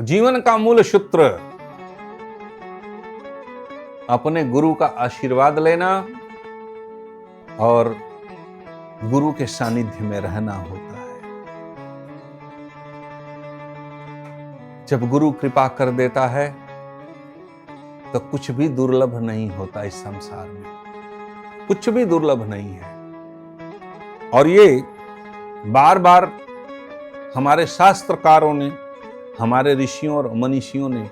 जीवन का मूल सूत्र अपने गुरु का आशीर्वाद लेना और गुरु के सानिध्य में रहना होता है। जब गुरु कृपा कर देता है तो कुछ भी दुर्लभ नहीं होता इस संसार में, कुछ भी दुर्लभ नहीं है। और ये बार बार हमारे शास्त्रकारों ने, हमारे ऋषियों और मनीषियों ने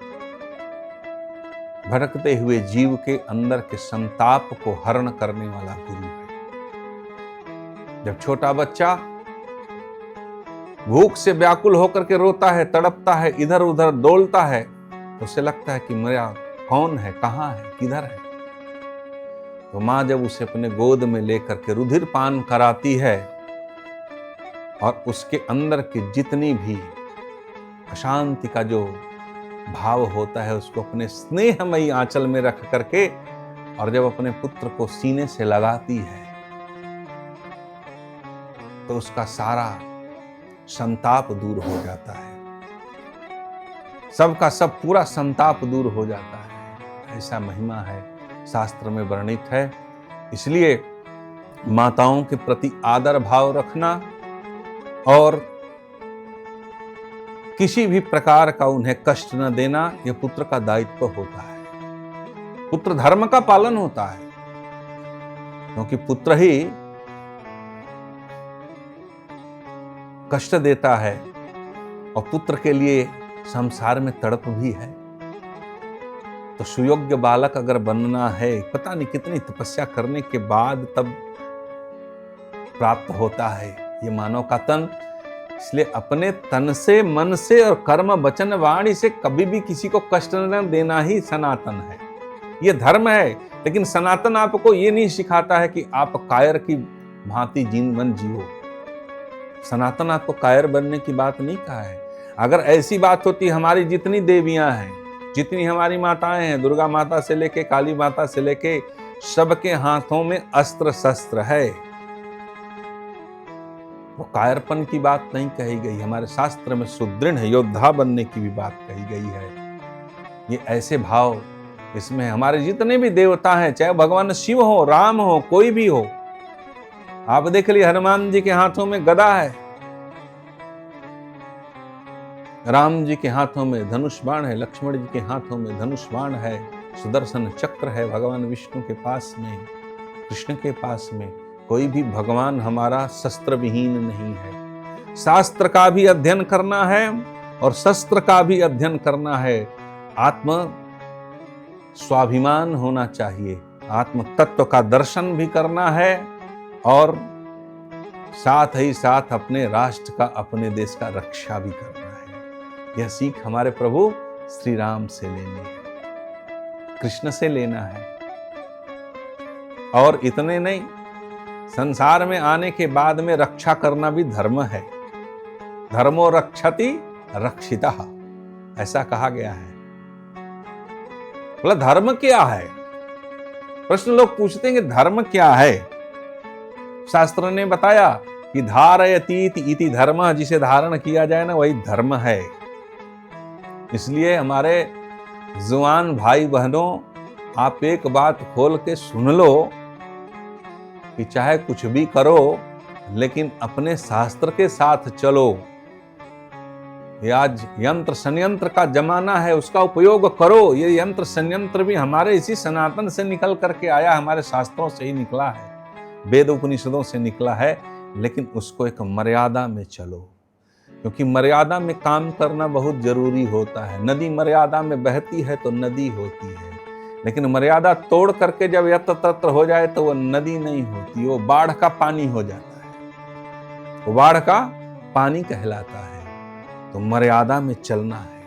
भटकते हुए जीव के अंदर के संताप को हरण करने वाला गुरु है। जब छोटा बच्चा भूख से व्याकुल होकर के रोता है, तड़पता है, इधर उधर डोलता है, तो उसे लगता है कि मेरा कौन है, कहां है, किधर है। तो मां जब उसे अपने गोद में लेकर के रुधिर पान कराती है और उसके अंदर की जितनी भी अशांति का जो भाव होता है उसको अपने स्नेहमयी आंचल में रख करके और जब अपने पुत्र को सीने से लगाती है तो उसका सारा संताप दूर हो जाता है, सबका सब पूरा संताप दूर हो जाता है। ऐसा महिमा है, शास्त्र में वर्णित है। इसलिए माताओं के प्रति आदर भाव रखना और किसी भी प्रकार का उन्हें कष्ट न देना, यह पुत्र का दायित्व होता है। पुत्र धर्म का पालन होता है, क्योंकि पुत्र ही कष्ट देता है और पुत्र के लिए संसार में तड़प भी है। तो सुयोग्य बालक अगर बनना है, पता नहीं कितनी तपस्या करने के बाद तब प्राप्त होता है ये मानव का तन। इसलिए अपने तन से, मन से और कर्म वचन वाणी से कभी भी किसी को कष्ट न देना ही सनातन है, ये धर्म है। लेकिन सनातन आपको ये नहीं सिखाता है कि आप कायर की भांति जीवन जियो। सनातन आपको कायर बनने की बात नहीं कहा है। अगर ऐसी बात होती, हमारी जितनी देवियां हैं, जितनी हमारी माताएं हैं, दुर्गा माता से लेके काली माता से लेके सबके हाथों में अस्त्र शस्त्र है, वो कायरपन की बात नहीं कही गई। हमारे शास्त्र में सुदृढ़ योद्धा बनने की भी बात कही गई है। ये ऐसे भाव इसमें हमारे जितने भी देवता हैं, चाहे भगवान शिव हो, राम हो, कोई भी हो। आप देख लिए हनुमान जी के हाथों में गदा है, राम जी के हाथों में धनुष बाण है, लक्ष्मण जी के हाथों में धनुष बाण है, सुदर्शन चक्र है भगवान विष्णु के पास में, कृष्ण के पास में। कोई भी भगवान हमारा शस्त्र विहीन नहीं है। शास्त्र का भी अध्ययन करना है और शस्त्र का भी अध्ययन करना है। आत्म स्वाभिमान होना चाहिए, आत्म तत्व का दर्शन भी करना है और साथ ही साथ अपने राष्ट्र का, अपने देश का रक्षा भी करना है। यह सीख हमारे प्रभु श्री राम से लेनी है, कृष्ण से लेना है। और इतने नहीं, संसार में आने के बाद में रक्षा करना भी धर्म है। धर्मो रक्षति रक्षितः, ऐसा कहा गया है। बोला धर्म क्या है? प्रश्न लोग पूछते हैं कि धर्म क्या है। शास्त्र ने बताया कि धारयतीत इति धर्म, जिसे धारण किया जाए ना वही धर्म है। इसलिए हमारे जुआन भाई बहनों, आप एक बात खोल के सुन लो कि चाहे कुछ भी करो लेकिन अपने शास्त्र के साथ चलो। ये आज यंत्र संयंत्र का जमाना है, उसका उपयोग करो। ये यंत्र संयंत्र भी हमारे इसी सनातन से निकल करके आया, हमारे शास्त्रों से ही निकला है, वेद उपनिषदों से निकला है। लेकिन उसको एक मर्यादा में चलो, क्योंकि मर्यादा में काम करना बहुत जरूरी होता है। नदी मर्यादा में बहती है तो नदी होती है, लेकिन मर्यादा तोड़ करके जब यत्र तत्र हो जाए तो वो नदी नहीं होती, वो बाढ़ का पानी हो जाता है, वो बाढ़ का पानी कहलाता है। तो मर्यादा में चलना है।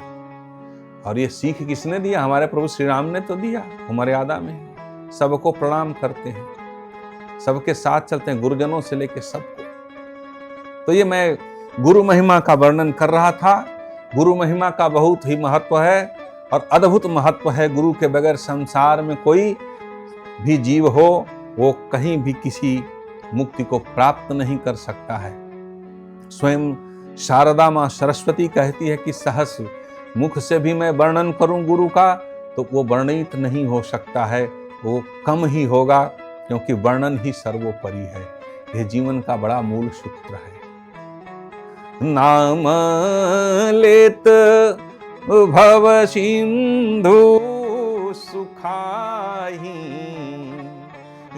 और ये सीख किसने दिया? हमारे प्रभु श्री राम ने तो दिया। वो मर्यादा में सबको प्रणाम करते हैं, सबके साथ चलते हैं, गुरुजनों से लेके सबको। तो ये मैं गुरु महिमा का वर्णन कर रहा था। गुरु महिमा का बहुत ही महत्व है और अद्भुत महत्व है। गुरु के बगैर संसार में कोई भी जीव हो वो कहीं भी किसी मुक्ति को प्राप्त नहीं कर सकता है। स्वयं शारदा मां सरस्वती कहती है कि सहस मुख से भी मैं वर्णन करूं गुरु का तो वो वर्णित नहीं हो सकता है, वो कम ही होगा, क्योंकि वर्णन ही सर्वोपरि है। यह जीवन का बड़ा मूल सूत्र है। नाम लेत भव सिंधु सुखाही,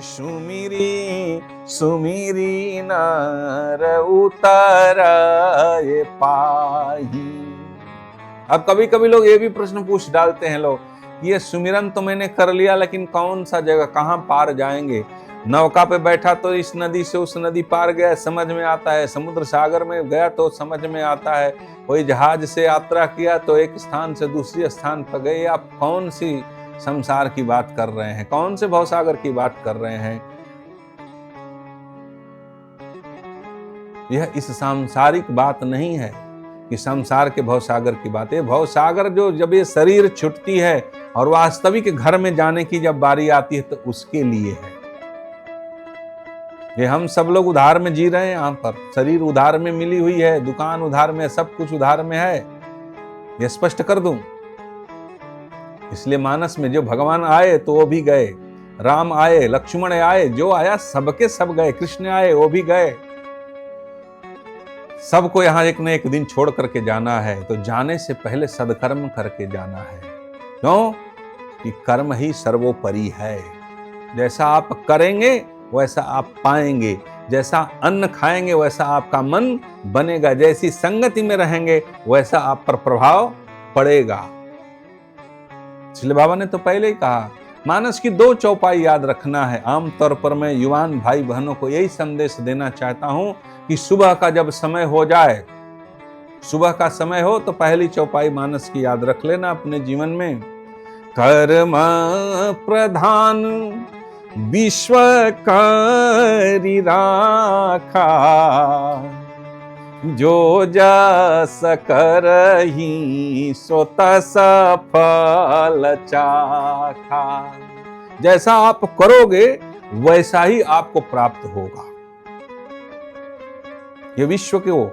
सुमिरी सुमिरी नर उतराए पाही। अब कभी कभी लोग ये भी प्रश्न पूछ डालते हैं लोग, ये सुमिरन तो मैंने कर लिया, लेकिन कौन सा जगह, कहाँ पार जाएंगे? नौका पे बैठा तो इस नदी से उस नदी पार गया, समझ में आता है। समुद्र सागर में गया तो समझ में आता है। कोई जहाज से यात्रा किया तो एक स्थान से दूसरे स्थान पर गए। आप कौन सी संसार की बात कर रहे हैं? कौन से भवसागर की बात कर रहे हैं? यह इस सांसारिक बात नहीं है कि संसार के भवसागर की बात है। भवसागर जो जब ये शरीर छूटती है और वास्तविक घर में जाने की जब बारी आती है तो उसके लिए है। ये हम सब लोग उधार में जी रहे हैं। यहाँ पर शरीर उधार में मिली हुई है, दुकान उधार में, सब कुछ उधार में है। ये स्पष्ट कर दूं। इसलिए मानस में जो भगवान आए तो वो भी गए, राम आए, लक्ष्मण आए, जो आया सबके सब गए, कृष्ण आए वो भी गए। सबको यहाँ एक न एक दिन छोड़ करके जाना है, तो जाने से पहले सदकर्म करके जाना है। क्यों? कि कर्म ही सर्वोपरि है। जैसा आप करेंगे वैसा आप पाएंगे, जैसा अन्न खाएंगे वैसा आपका मन बनेगा, जैसी संगति में रहेंगे वैसा आप पर प्रभाव पड़ेगा। इसलिए बाबा ने तो पहले ही कहा, मानस की 2 चौपाई याद रखना है। आमतौर पर मैं युवान भाई बहनों को यही संदेश देना चाहता हूं कि सुबह का जब समय हो जाए, सुबह का समय हो तो पहली चौपाई मानस की याद रख लेना अपने जीवन में। कर्म प्रधान विश्व करि राखा, जो जस करहि सो तस फल चाखा। जैसा आप करोगे वैसा ही आपको प्राप्त होगा। ये विश्व के हो,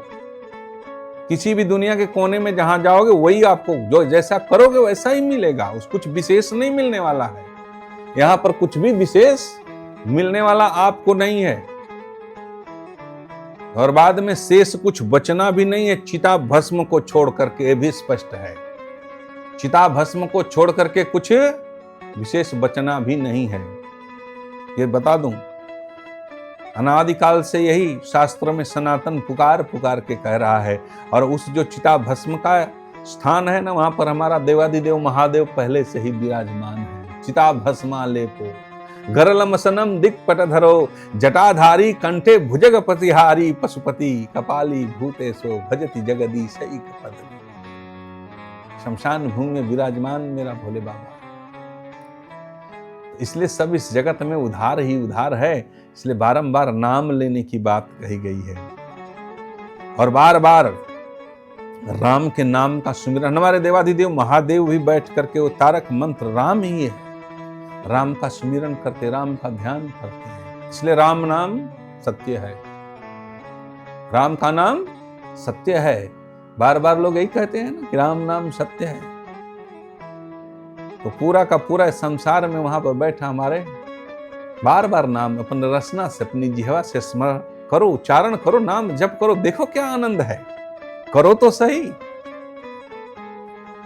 किसी भी दुनिया के कोने में जहां जाओगे वही आपको, जो जैसा करोगे वैसा ही मिलेगा। उस कुछ विशेष नहीं मिलने वाला है। यहां पर कुछ भी विशेष मिलने वाला आपको नहीं है। और बाद में शेष कुछ बचना भी नहीं है, चिता भस्म को छोड़ करके। ये भी स्पष्ट है, चिता भस्म को छोड़ करके कुछ विशेष बचना भी नहीं है। ये बता दूं, अनादिकाल से यही शास्त्रों में सनातन पुकार पुकार के कह रहा है। और उस जो चिता भस्म का स्थान है ना, वहां पर हमारा देवादिदेव महादेव पहले से ही विराजमान है। चिता भस्मा लेपो गरलमसनम दिक्पटधरो, जटाधारी कंठे भुजग प्रतिहारी, पशुपति कपाली भूतेशो भजति जगदीशैक पदवी। शमशान भूमि में विराजमान मेरा भोले बाबा। इसलिए सब इस जगत में उधार ही उधार है। इसलिए बारंबार नाम लेने की बात कही गई है और बार बार राम के नाम का सुमिरन। हमारे देवाधिदेव महादेव भी बैठ करके, वो तारक मंत्र राम ही है, राम का सुमिरन करते, राम का ध्यान करते हैं। इसलिए राम नाम सत्य है, राम का नाम सत्य है। बार बार लोग यही कहते हैं ना कि राम नाम सत्य है। तो पूरा का पूरा संसार में वहां पर बैठा हमारे बार बार नाम अपने रसना से, अपनी जिह्वा से स्मरण करो, उच्चारण करो, नाम जप करो। देखो क्या आनंद है, करो तो सही।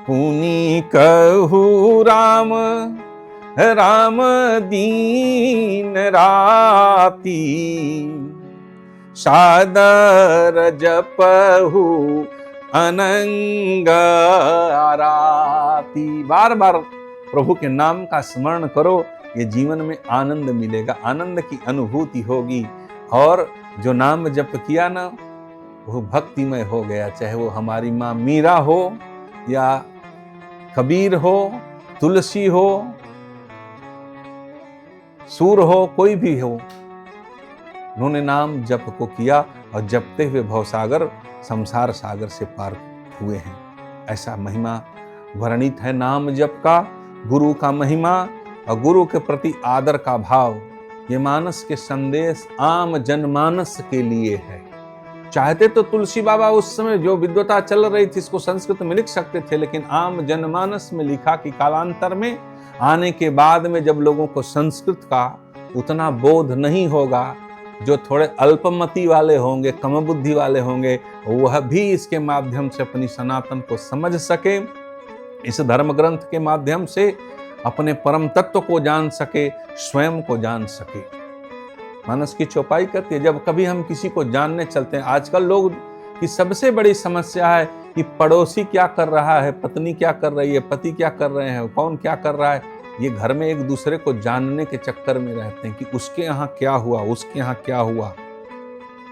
पुनि कहु राम राम दीन राती, सादर जपहु अनंग आराती। बार बार प्रभु के नाम का स्मरण करो, ये जीवन में आनंद मिलेगा, आनंद की अनुभूति होगी। और जो नाम जप किया ना, वो भक्तिमय हो गया। चाहे वो हमारी माँ मीरा हो या कबीर हो, तुलसी हो, सूर हो, कोई भी हो, उन्होंने नाम जप को किया और जपते हुए भवसागर, संसार सागर से पार हुए हैं। ऐसा महिमा वर्णित है नाम जप का, गुरु का महिमा और गुरु के प्रति आदर का भाव। ये मानस के संदेश आम जनमानस के लिए है। चाहते तो तुलसी बाबा उस समय जो विद्वता चल रही थी इसको संस्कृत में लिख सकते थे, लेकिन आम जनमानस में लिखा कि कालांतर में आने के बाद में जब लोगों को संस्कृत का उतना बोध नहीं होगा, जो थोड़े अल्पमति वाले होंगे, कम बुद्धि वाले होंगे, वह भी इसके माध्यम से अपनी सनातन को समझ सके, इस धर्म ग्रंथ के माध्यम से अपने परम तत्व को जान सके, स्वयं को जान सके। मानस की चौपाई करती है। जब कभी हम किसी को जानने चलते हैं, आजकल लोग की सबसे बड़ी समस्या है कि पड़ोसी क्या कर रहा है, पत्नी क्या कर रही है, पति क्या कर रहे हैं, कौन क्या कर रहा है। ये घर में एक दूसरे को जानने के चक्कर में रहते हैं कि उसके यहाँ क्या हुआ, उसके यहाँ क्या हुआ,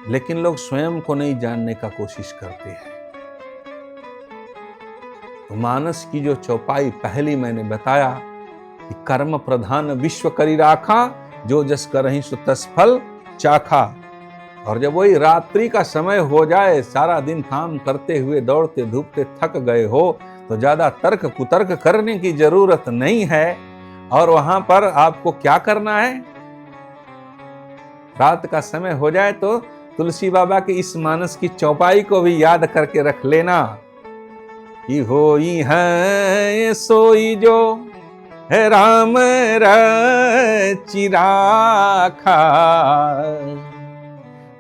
लेकिन लोग स्वयं को नहीं जानने का कोशिश करते हैं। तो मानस की जो चौपाई पहली मैंने बताया कि कर्म प्रधान विश्व करी राखा, जो जस करहि सो तस फल चाखा। और जब वही रात्रि का समय हो जाए, सारा दिन काम करते हुए दौड़ते धूपते थक गए हो, तो ज्यादा तर्क कुतर्क करने की जरूरत नहीं है। और वहां पर आपको क्या करना है, रात का समय हो जाए तो तुलसी बाबा की इस मानस की चौपाई को भी याद करके रख लेना कि होई है सोई जो है राम रचि राखा,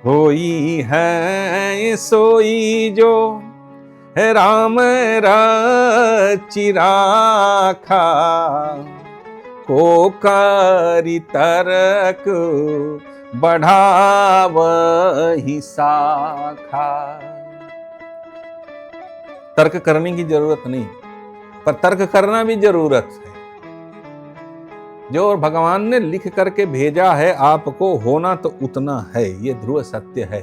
होई है सोई जो है राम रचि राखा, को करि तर्क बढ़ावहि शाखा। तर्क करने की जरूरत नहीं, पर तर्क करना भी जरूरत है। जो भगवान ने लिख करके भेजा है आपको, होना तो उतना है, ये ध्रुव सत्य है।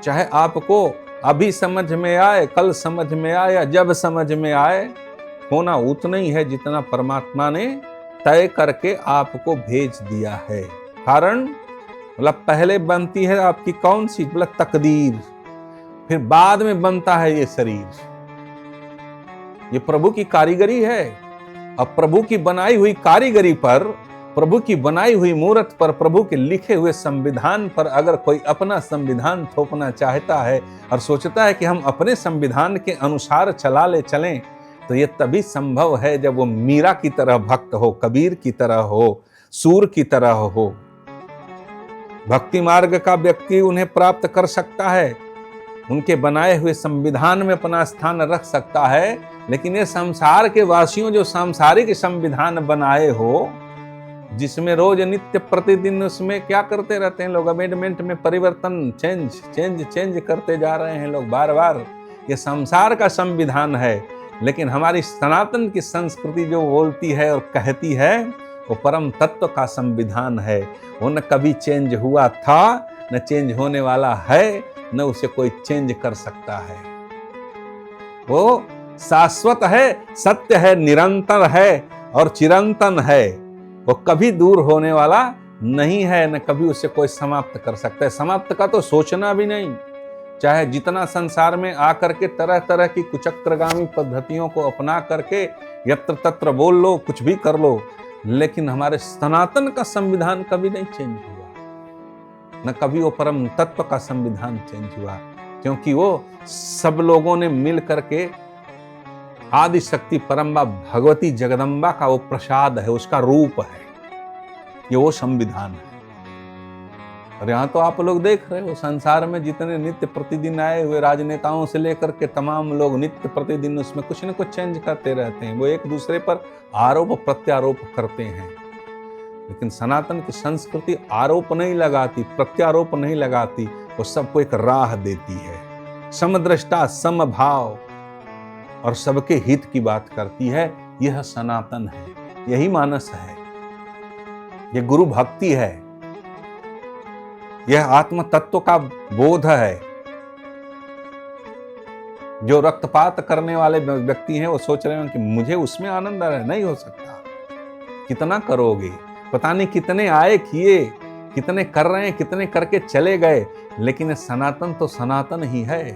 चाहे आपको अभी समझ में आए, कल समझ में आए या जब समझ में आए, होना उतना ही है जितना परमात्मा ने तय करके आपको भेज दिया है। कारण मतलब पहले बनती है आपकी कौन सी, मतलब तकदीर, फिर बाद में बनता है ये शरीर। ये प्रभु की कारीगरी है। अब प्रभु की बनाई हुई कारीगरी पर, प्रभु की बनाई हुई मूर्त पर, प्रभु के लिखे हुए संविधान पर अगर कोई अपना संविधान थोपना चाहता है और सोचता है कि हम अपने संविधान के अनुसार चलें, तो ये तभी संभव है जब वो मीरा की तरह भक्त हो, कबीर की तरह हो, सूर की तरह हो। भक्ति मार्ग का व्यक्ति उन्हें प्राप्त कर सकता है, उनके बनाए हुए संविधान में अपना स्थान रख सकता है। लेकिन ये संसार के वासियों जो सांसारिक संविधान बनाए हो, जिसमें रोज नित्य प्रतिदिन उसमें क्या करते रहते हैं लोग, अमेंडमेंट में परिवर्तन, चेंज करते जा रहे हैं लोग बार बार। ये संसार का संविधान है, लेकिन हमारी सनातन की संस्कृति जो बोलती है और कहती है, वो परम तत्व का संविधान है। वो न कभी चेंज हुआ था, न चेंज होने वाला है, न उसे कोई चेंज कर सकता है। वो शाश्वत है, सत्य है, निरंतर है और चिरंतन है। वो कभी दूर होने वाला नहीं है, न कभी उसे कोई समाप्त कर सकता है। समाप्त का तो सोचना भी नहीं। चाहे जितना संसार में आकर के तरह तरह की कुचक्रगामी पद्धतियों को अपना करके यत्र तत्र बोल लो, कुछ भी कर लो, लेकिन हमारे सनातन का संविधान कभी नहीं चेंज हुआ, न कभी वो परम तत्व का संविधान चेंज हुआ। क्योंकि वो सब लोगों ने मिल करके आदि शक्ति परम्बा भगवती जगदम्बा का वो प्रसाद है, उसका रूप है, ये वो संविधान है। और यहाँ तो आप लोग देख रहे हो, संसार में जितने नित्य प्रतिदिन आए हुए राजनेताओं से लेकर के तमाम लोग नित्य प्रतिदिन उसमें कुछ न कुछ चेंज करते रहते हैं। वो एक दूसरे पर आरोप प्रत्यारोप करते हैं, लेकिन सनातन की संस्कृति आरोप नहीं लगाती, प्रत्यारोप नहीं लगाती, वो सबको एक राह देती है। समदृष्टा, समभाव और सबके हित की बात करती है। यह सनातन है, यही मानस है, यह गुरु भक्ति है, यह आत्म तत्व का बोध है। जो रक्तपात करने वाले व्यक्ति हैं वो सोच रहे हैं कि मुझे उसमें आनंद आ रहा है, नहीं हो सकता। कितना करोगे, पता नहीं कितने आए किए, कितने कर रहे हैं, कितने करके चले गए, लेकिन सनातन तो सनातन ही है।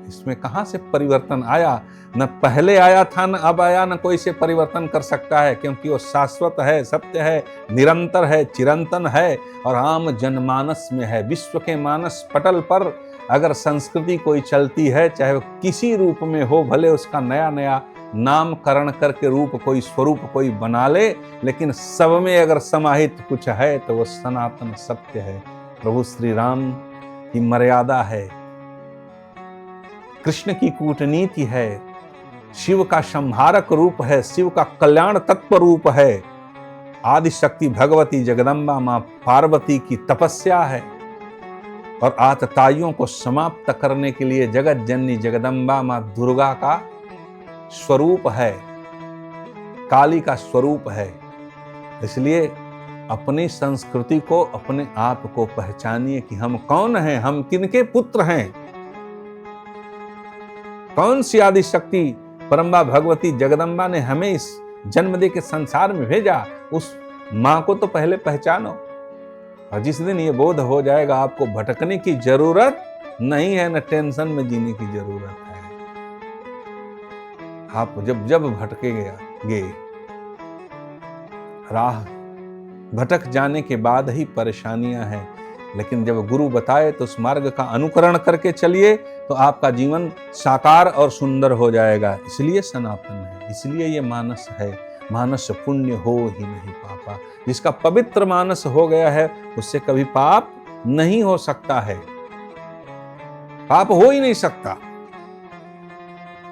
इसमें कहां से परिवर्तन आया? न पहले आया था, न अब आया, न कोई से परिवर्तन कर सकता है, क्योंकि वो शाश्वत है, सत्य है, निरंतर है, चिरंतन है और आम जनमानस में है। विश्व के मानस पटल पर अगर संस्कृति कोई चलती है, चाहे वो किसी रूप में हो, भले उसका नया नया नामकरण करके रूप कोई स्वरूप कोई बना ले, लेकिन सब में अगर समाहित कुछ है तो वो सनातन सत्य है। प्रभु श्री राम की मर्यादा है, कृष्ण की कूटनीति है, शिव का संहारक रूप है, शिव का कल्याण तत्व रूप है, आदि शक्ति भगवती जगदम्बा मां पार्वती की तपस्या है, और आतताइयों को समाप्त करने के लिए जगत जननी जगदम्बा मां दुर्गा का स्वरूप है, काली का स्वरूप है। इसलिए अपनी संस्कृति को, अपने आप को पहचानिए कि हम कौन हैं, हम किनके पुत्र हैं, कौन सी आदि शक्ति परम्बा भगवती जगदम्बा ने हमें इस जन्म दे के संसार में भेजा, उस मां को तो पहले पहचानो। और जिस दिन ये बोध हो जाएगा, आपको भटकने की जरूरत नहीं है, न टेंशन में जीने की जरूरत है। आप जब जब भटकेंगे, राह भटक जाने के बाद ही परेशानियां हैं, लेकिन जब गुरु बताए तो उस मार्ग का अनुकरण करके चलिए तो आपका जीवन साकार और सुंदर हो जाएगा। इसलिए सनातन है, इसलिए ये मानस है। मानस पुण्य हो ही नहीं पापा। जिसका पवित्र मानस हो गया है उससे कभी पाप नहीं हो सकता है, पाप हो ही नहीं सकता।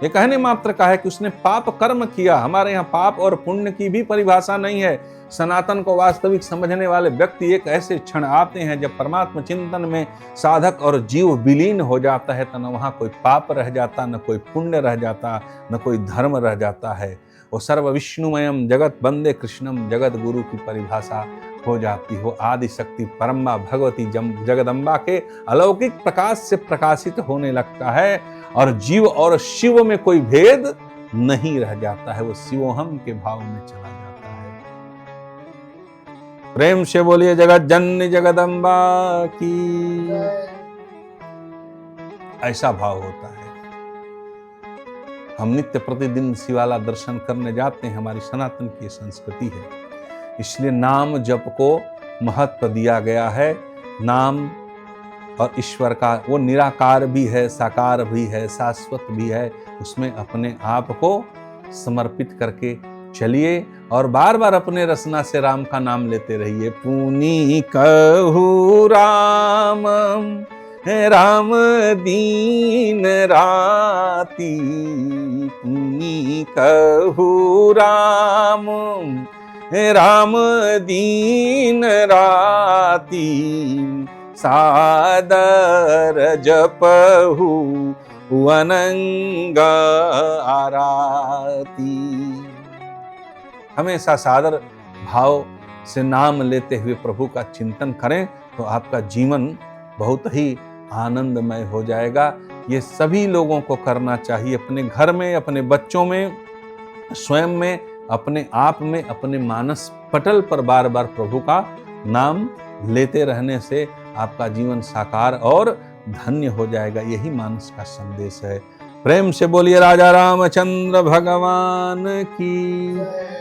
ये कहने मात्र का है कि उसने पाप कर्म किया। हमारे यहाँ पाप और पुण्य की भी परिभाषा नहीं है। सनातन को वास्तविक समझने वाले व्यक्ति एक ऐसे क्षण आते हैं जब परमात्मा चिंतन में साधक और जीव विलीन हो जाता है, तो न वहां कोई पाप रह जाता, न कोई पुण्य रह जाता, न कोई धर्म रह जाता है। वो सर्व विष्णुमयम जगत बंदे कृष्णम जगत गुरु की परिभाषा हो जाती हो। आदि शक्ति परम्बा भगवती जगदम्बा के अलौकिक प्रकाश से प्रकाशित होने लगता है, और जीव और शिव में कोई भेद नहीं रह जाता है। वो शिवोहम के भाव में चला जाता है। प्रेम से बोलिए जगत जननी जगदम्बा की। ऐसा भाव होता है। हम नित्य प्रतिदिन शिवाला दर्शन करने जाते हैं, हमारी सनातन की संस्कृति है। इसलिए नाम जप को महत्व दिया गया है। नाम और ईश्वर का वो निराकार भी है, साकार भी है, शाश्वत भी है। उसमें अपने आप को समर्पित करके चलिए और बार बार अपने रसना से राम का नाम लेते रहिए। पुनि कहु राम राम दीन राती, पुनि कहु राम राम दीन राती, सादर जपहु अनंग आरती। हमेशा सादर भाव से नाम लेते हुए प्रभु का चिंतन करें तो आपका जीवन बहुत ही आनंदमय हो जाएगा। ये सभी लोगों को करना चाहिए, अपने घर में, अपने बच्चों में, स्वयं में, अपने आप में, अपने मानस पटल पर बार बार प्रभु का नाम लेते रहने से आपका जीवन साकार और धन्य हो जाएगा। यही मानस का संदेश है। प्रेम से बोलिए राजा रामचंद्र भगवान की।